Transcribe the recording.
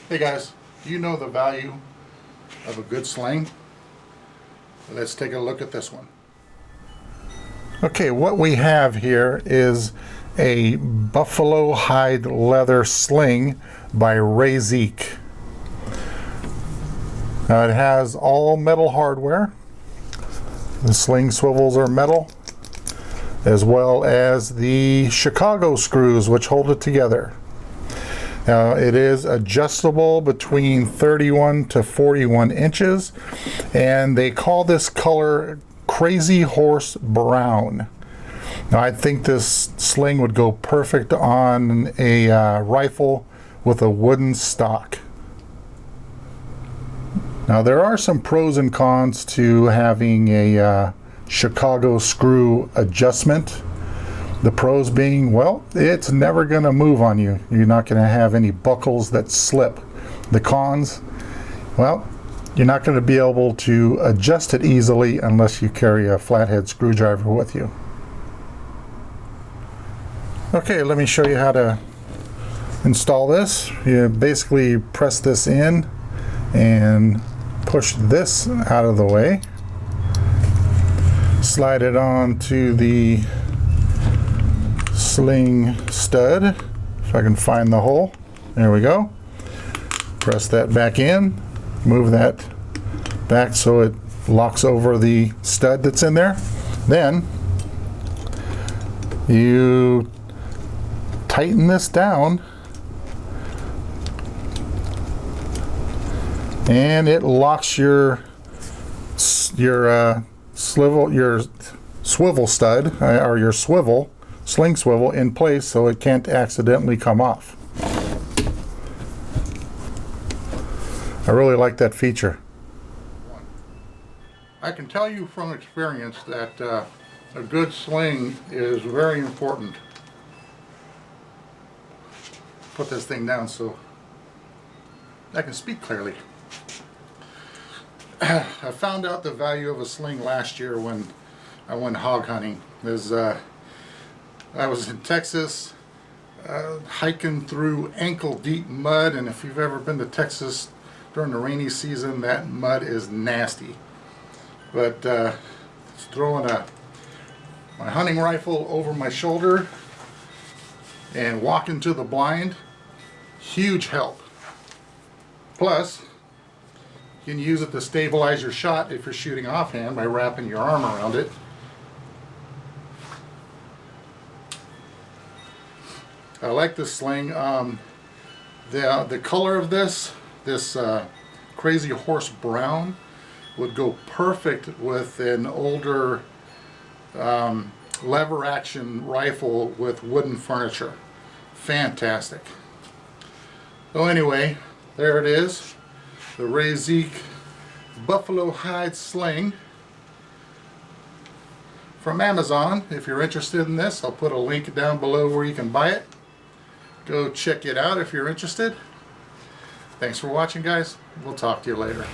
Hey guys, do you know the value of a good sling? Let's take a look at this one. Okay, what we have here is a buffalo hide leather sling by Raiseek. Now it has all metal hardware. The sling swivels are metal, as well as the Chicago screws which hold it together. Now it is adjustable between 31 to 41 inches, and they call this color Crazy Horse Brown. Now I think this sling would go perfect on a rifle with a wooden stock. Now there are some pros and cons to having a Chicago screw adjustment. The pros being, well, it's never going to move on you. You're not going to have any buckles that slip. The cons, well, you're not going to be able to adjust it easily unless you carry a flathead screwdriver with you. Okay, let me show you how to install this. You basically press this in and push this out of the way. Slide it on to the sling stud, if I can find the hole. There we go. Press that back in, move that back so it locks over the stud that's in there. Then you tighten this down and it locks your swivel stud or your sling swivel in place so it can't accidentally come off. I really like that feature. I can tell you from experience that a good sling is very important. Put this thing down so I can speak clearly. I found out the value of a sling last year when I went hog hunting. I was in Texas hiking through ankle-deep mud, and if you've ever been to Texas during the rainy season, that mud is nasty. But throwing my hunting rifle over my shoulder and walking to the blind, huge help. Plus, you can use it to stabilize your shot if you're shooting offhand by wrapping your arm around it. I like this sling. The color of this Crazy Horse Brown would go perfect with an older lever action rifle with wooden furniture. Fantastic. So anyway, there it is. The Raiseek Buffalo Hide Sling from Amazon. If you're interested in this, I'll put a link down below where you can buy it. Go check it out if you're interested. Thanks for watching, guys. We'll talk to you later.